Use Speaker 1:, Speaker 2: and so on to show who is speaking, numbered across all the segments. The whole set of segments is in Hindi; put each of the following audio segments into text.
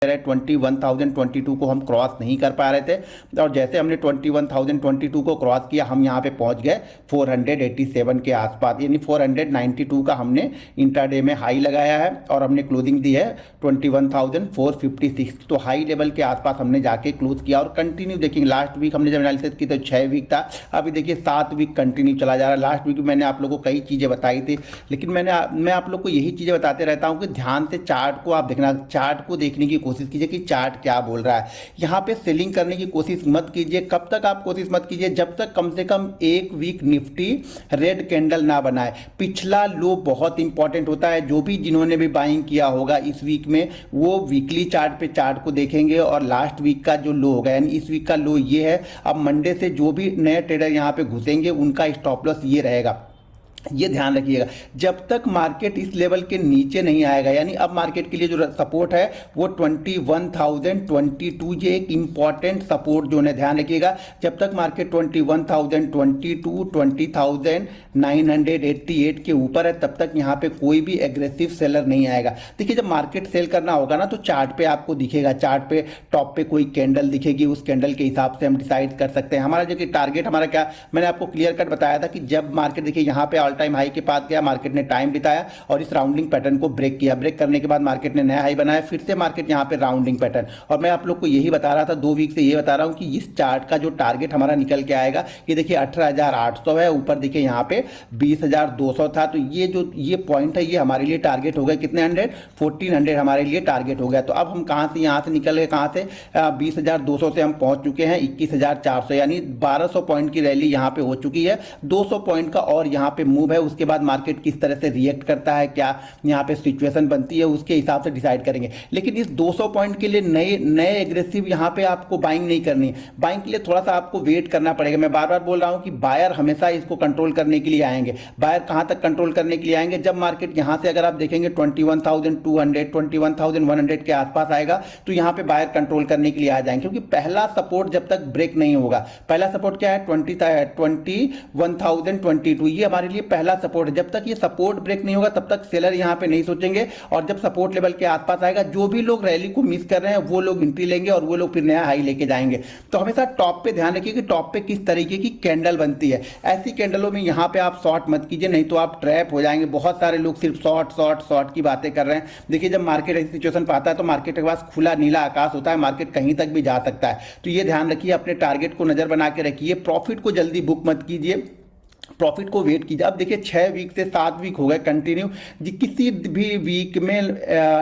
Speaker 1: है 21,022 को हम क्रॉस नहीं कर पा रहे थे, और जैसे हमने 21,022 को क्रॉस किया हम यहाँ पे पहुँच गए 487 के आसपास, यानी 492 का हमने इंट्राडे में हाई लगाया है और हमने क्लोजिंग दी है 21,456। तो हाई लेवल के आसपास हमने जाके क्लोज किया और कंटिन्यू देखेंगे। लास्ट वीक हमने जब एनालिसिस की तो 6 वीक था, अभी देखिए 7 वीक कंटिन्यू चला जा रहा है। लास्ट वीक में मैंने आप लोगों को कई चीज़ें बताई थी, लेकिन मैं आप लोग को यही चीज़ें बताते रहता हूँ कि ध्यान से चार्ट को आप देखना, चार्ट को देखने की कोशिश कीजिए कि चार्ट क्या बोल रहा है। यहाँ पे सेलिंग करने की कोशिश मत कीजिए। कब तक आप कोशिश मत कीजिए? जब तक कम से कम एक वीक निफ्टी रेड कैंडल ना बनाए। पिछला लो बहुत इंपॉर्टेंट होता है। जो भी जिन्होंने भी बाइंग किया होगा इस वीक में, वो वीकली चार्ट पे चार्ट को देखेंगे और लास्ट वीक का जो लो होगा, यानी इस वीक का लो ये है। अब मंडे से जो भी नए ट्रेडर यहाँ पे घुसेंगे उनका स्टॉप लॉस ये रहेगा, ये ध्यान रखिएगा। जब तक मार्केट इस लेवल के नीचे नहीं आएगा, यानी अब मार्केट के लिए जो सपोर्ट है वो 21,022, ये एक इंपॉर्टेंट सपोर्ट जोन है, ध्यान रखिएगा। जब तक मार्केट 21,022, 20,988 के ऊपर है तब तक यहाँ पे कोई भी एग्रेसिव सेलर नहीं आएगा। देखिए जब मार्केट सेल करना होगा ना तो चार्ट पे आपको दिखेगा, चार्ट पे टॉप पे कोई कैंडल दिखेगी, उस कैंडल के हिसाब से हम डिसाइड कर सकते हैं हमारा जो कि टारगेट हमारा क्या। मैंने आपको क्लियर कट बताया था कि जब मार्केट देखिए यहाँ पे ऑल टाइम हाई के पास गया, मार्केट ने टाइम बिताया और इस राउंडिंग पैटर्न को ब्रेक किया। ब्रेक करने के बाद मार्केट ने नया हाई बनाया, फिर से मार्केट यहां पे राउंडिंग पैटर्न। और मैं आप लोग को यही बता रहा था 2 वीक से, ये बता रहा हूं कि इस चार्ट का जो टारगेट हमारा निकल के आएगा, ये देखिए 18,800 है, ऊपर देखिए यहां पे 20,200 था। तो ये पॉइंट है, ये हमारे लिए टारगेट हो गया कितने 1400 हमारे लिए टारगेट हो गया। तो अब हम कहां से यहां से निकल गए, कहां से 20,200 से हम पहुंच चुके हैं 21,400, यानी 1200 पॉइंट की रैली यहां पे हो चुकी है। 200 पॉइंट का और यहां पे मूव है, उसके बाद मार्केट किस तरह से रिएक्ट करता है, क्या यहाँ पे सिचुएशन बनती है, उसके हिसाब से डिसाइड करेंगे। लेकिन इस 200 पॉइंट के लिए नए एग्रेसिव यहाँ पे आपको बाइंग नहीं करनी है। बाइंग के लिए थोड़ा सा आपको वेट करना पड़ेगा। मैं बार बार बोल रहा हूँ कि बायर हमेशा इसको कंट्रोल करने के लिए आएंगे। बायर कहाँ तक कंट्रोल करने के लिए आएंगे? जब मार्केट यहाँ से अगर आप देखेंगे 21,200, 21,100 के आसपास आएगा तो यहाँ पे बायर कंट्रोल करने के लिए आ जाएंगे, क्योंकि पहला सपोर्ट जब तक ब्रेक नहीं होगा, पहला सपोर्ट क्या है 21,022, ये हमारे लिए पहला सपोर्ट है। जब तक ये सपोर्ट ब्रेक नहीं होगा तब तक सेलर यहां पे नहीं सोचेंगे, और जब सपोर्ट लेवल के आसपास आएगा जो भी लोग रैली को मिस कर रहे हैं वो लोग एंट्री लेंगे और वो लोग फिर नया हाई लेके जाएंगे। तो हमेशा टॉप पे ध्यान रखिए कि टॉप पे किस तरीके की कैंडल बनती है। ऐसी कैंडलों में यहां पे आप शॉर्ट मत कीजिए, नहीं तो आप ट्रैप हो जाएंगे। बहुत सारे लोग सिर्फ शॉर्ट की बातें कर रहे हैं। देखिए जब मार्केट ऐसी सिचुएशन पर आता है तो मार्केट के पास खुला नीला आकाश होता है, मार्केट कहीं तक भी जा सकता है। तो ये ध्यान रखिए, अपने टारगेट को नजर बना के रखिए, प्रॉफिट को जल्दी बुक मत कीजिए, प्रॉफिट को वेट कीजिए। अब देखिए 6 वीक से 7 वीक हो गए कंटिन्यू, किसी भी वीक में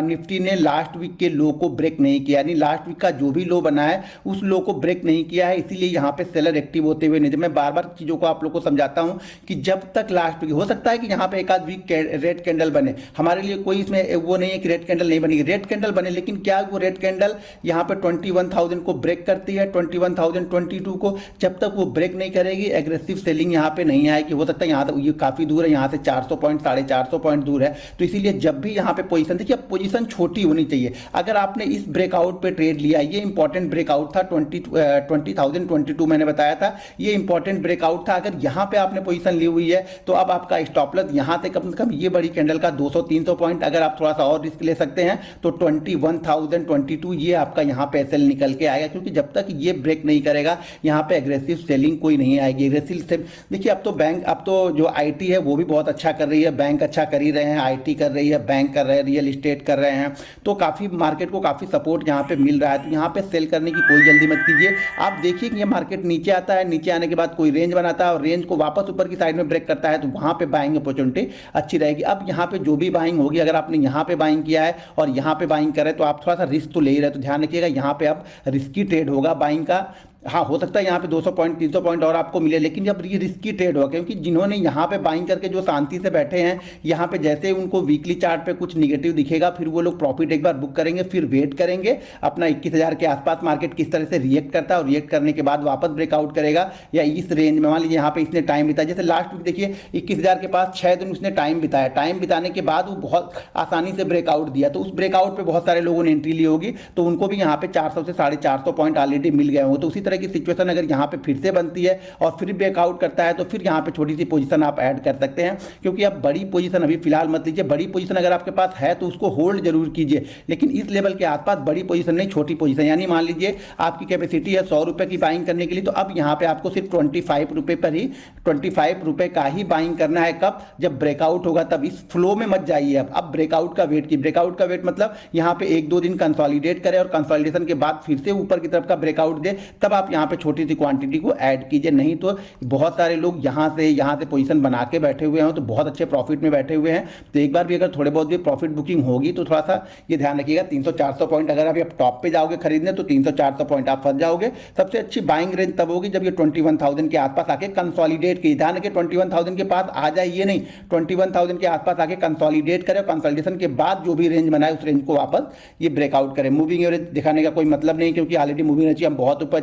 Speaker 1: निफ्टी ने लास्ट वीक के लो को ब्रेक नहीं किया, यानी लास्ट वीक का जो भी लो बना है उस लो को ब्रेक नहीं किया है, इसीलिए यहाँ पे सेलर एक्टिव होते हुए नहीं। मैं बार बार चीज़ों को आप लोग को समझाता हूँ कि जब तक लास्ट वीक, हो सकता है कि यहाँ पे एक आध वीक रेड कैंडल बने, हमारे लिए कोई इसमें वो नहीं है कि रेड कैंडल नहीं बनेगी, रेड कैंडल बने, लेकिन क्या वो रेड कैंडल यहाँ पे 21,000 को ब्रेक करती है, 21,022 को? जब तक वो ब्रेक नहीं करेगी एग्रेसिव सेलिंग यहाँ पे नहीं आएगी। हो सकता है यहाँ ये काफी दूर है, यहाँ से 400 पॉइंट 450 पॉइंट दूर है, तो इसीलिए जब भी यहाँ पे पोजीशन, देखिए पोजीशन छोटी होनी चाहिए। अगर आपने इस ब्रेकआउट पे ट्रेड लिया, ये इंपॉर्टेंट ब्रेकआउट था 20,022 मैंने बताया था, ये इंपॉर्टेंट ब्रेकआउट था। अगर यहाँ पे आपने पोजीशन ली हुई है तो अब आपका स्टॉप लॉस यहाँ से कम ये बड़ी कैंडल का 200-300 पॉइंट, अगर आप थोड़ा सा और रिस्क ले सकते हैं तो 21,022 ये आपका यहाँ पे एसएल निकल के आएगा, क्योंकि जब तक ये ब्रेक नहीं करेगा यहाँ पे एग्रेसिव सेलिंग कोई नहीं आएगी। एग्रेसिव से देखिए अब तो बैंक, अब तो जो आईटी है वो भी बहुत अच्छा कर रही है, बैंक अच्छा कर ही रहे हैं, आईटी कर रही है, बैंक कर रहे हैं, रियल एस्टेट कर रहे हैं, तो काफ़ी मार्केट को काफ़ी सपोर्ट यहाँ पे मिल रहा है। तो यहाँ पे सेल करने की कोई जल्दी मत कीजिए। आप देखिए कि ये मार्केट नीचे आता है, नीचे आने के बाद कोई रेंज बनाता है और रेंज को वापस ऊपर की साइड में ब्रेक करता है, तो वहाँ पे बाइंग अपॉर्चुनिटी अच्छी रहेगी। अब यहाँ पे जो भी बाइंग होगी, अगर आपने यहाँ पे बाइंग किया है और यहाँ पे बाइंग करे तो आप थोड़ा सा रिस्क तो ले ही रहे, तो ध्यान रखिएगा यहाँ पे अब रिस्की ट्रेड होगा बाइंग का। हाँ, हो सकता है यहाँ पे 200 पॉइंट 300 पॉइंट और आपको मिले, लेकिन जब ये रिस्की ट्रेड होगा, क्योंकि जिन्होंने यहाँ पे बाइंग करके जो शांति से बैठे हैं, यहाँ पे जैसे उनको वीकली चार्ट पे कुछ निगेटिव दिखेगा, फिर वो लोग प्रॉफिट एक बार बुक करेंगे, फिर वेट करेंगे अपना 21,000 के आसपास मार्केट किस तरह से रिएक्ट करता है, और रिएक्ट करने के बाद वापस ब्रेकआउट करेगा या इस रेंज में। मान लीजिए यहाँ पे इसने टाइम बिताया, जैसे लास्ट वीक देखिए 21,000 के पास 6 दिन उसने टाइम बिताया, टाइम बिताने के बाद वो बहुत आसानी से ब्रेकआउट दिया, तो उस ब्रेकआउट पे बहुत सारे लोगों ने एंट्री ली होगी, तो उनको भी यहाँ पे 400 से 450 पॉइंट ऑलरेडी मिल गए होंगे। तो उसी तरह तरह की सिचुएशन अगर यहाँ पे फिर से बनती है और फिर ब्रेकआउट करता है तो फिर यहाँ पे छोटी सी पोजीशन आप ऐड कर सकते हैं, क्योंकि आप बड़ी पोजीशन अभी फिलहाल मत लीजिए। बड़ी पोजीशन अगर आपके पास है तो उसको होल्ड जरूर कीजिए, लेकिन इस लेवल के आसपास बड़ी पोजीशन नहीं, छोटी पोजीशन, यानी मान लीजिए आपकी कैपेसिटी है 100 रुपए की बाइंग करने के लिए, तो अब यहाँ पे आपको सिर्फ 25 रुपए पर ही 25 रुपए का ही बाइंग करना है। कब? जब ब्रेकआउट होगा तब। इस फ्लो में मत जाइए। अब ब्रेकआउट का वेट की, ब्रेकआउट का वेट मतलब यहाँ पे 1-2 दिन कंसोलिडेट करे और कंसोलिडेशन के बाद फिर से ऊपर की तरफ का ब्रेकआउट दे, तब आप यहाँ पे छोटी सी क्वांटिटी को ऐड कीजिए। नहीं तो बहुत सारे लोग यहाँ से पोजीशन बना के बैठे हुए हैं, तो बहुत अच्छे प्रॉफिट में बैठे हुए हैं। तो एक बार भी अगर थोड़े बहुत भी प्रॉफिट बुकिंग होगी तो थोड़ा सा ये ध्यान रखिएगा, 300-400 पॉइंट अगर अभी आप टॉप पे जाओगे खरीदने तो 300-400 पॉइंट आप फंस जाओगे। सबसे अच्छी बाइंग रेंज तब होगी जब ये 21,000 के आसपास आके कंसोलिडेट की, ध्यान रखिए 21,000 के पास आ जाए ये नहीं, 21,000 के आसपास आके कंसोलिडेट करे और कंसोलिडेशन के बाद जो भी रेंज बनाए उस रेंज को वापस ये ब्रेकआउट करे। मूविंग एवरेज दिखाने का कोई मतलब नहीं, क्योंकि ऑलरेडी मूविंग एवरेज हम बहुत ऊपर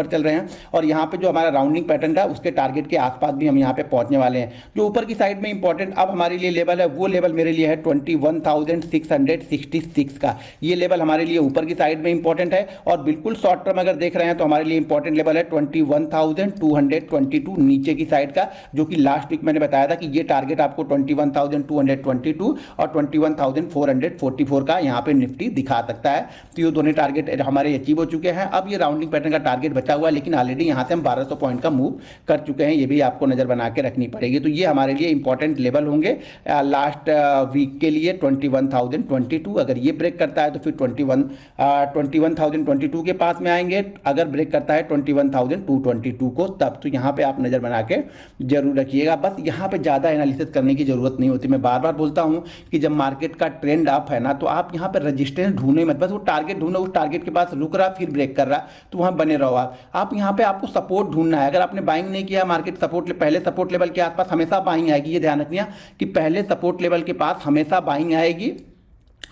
Speaker 1: चल रहे हैं और यहाँ पे जो हमारा राउंडिंग पैटर्न था उसके टारगेट के आसपास भी हम यहाँ पे पहुंचने वाले हैं। जो ऊपर की साइड में इंपॉर्टेंट अब हमारे लिए लेवल है, वो लेवल मेरे लिए है 21,666 का। ये लेवल हमारे लिए ऊपर की साइड में इंपॉर्टेंट है और बिल्कुल शॉर्ट टर्म अगर देख रहे हैं तो हमारे लिए इंपॉर्टेंट लेवल है 21,222 नीचे की साइड का, जो कि लास्ट वीक मैंने बताया था कि ये टारगेट आपको 21,222 और 21,444 का यहाँ पे निफ्टी दिखा सकता है। तो ये दोनों टारगेट हमारे अचीव हो चुके हैं। अब ये राउंडिंग पैटर्न का टारगेट बचा हुआ है, लेकिन ऑलरेडी यहाँ से हम 1200 पॉइंट का मूव कर चुके हैं, ये भी आपको नजर बना के रखनी पड़ेगी। तो ये हमारे लिए इंपॉर्टेंट लेवल होंगे लास्ट वीक के लिए 21,022। अगर ये ब्रेक करता है तो फिर 21,022 के पास में आएंगे, अगर ब्रेक करता है 21,222 को तब। तो यहाँ पे आप नजर बना के जरूर रखिएगा। बस यहाँ पे ज़्यादा एनालिसिस करने की जरूरत नहीं होती। मैं बार बार बोलता हूँ कि जब मार्केट का ट्रेंड अप है ना, तो आप यहाँ पे रेजिस्टेंस ढूंढने मत, बस वो टारगेट ढूंढो, उस टारगेट के पास रुक रहा फिर ब्रेक कर रहा तो वहाँ बने रहो। आप यहाँ पे आपको सपोर्ट ढूंढना है। अगर आपने बाइंग नहीं किया मार्केट सपोर्ट, पहले सपोर्ट लेवल के आसपास हमेशा बाइंग आएगी, ये ध्यान रखना कि पहले सपोर्ट लेवल के पास हमेशा बाइंग आएगी।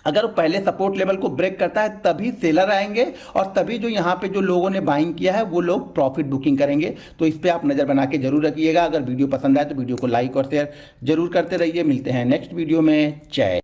Speaker 1: अगर वो पहले सपोर्ट लेवल को ब्रेक करता है तभी सेलर आएंगे और तभी जो यहाँ पे जो लोगों ने बाइंग किया है वो लोग प्रॉफिट बुकिंग करेंगे। तो इस पे आप नजर बना के जरूर रखिएगा। अगर वीडियो पसंद आए तो वीडियो को लाइक और शेयर जरूर करते रहिए। मिलते हैं नेक्स्ट वीडियो में। जय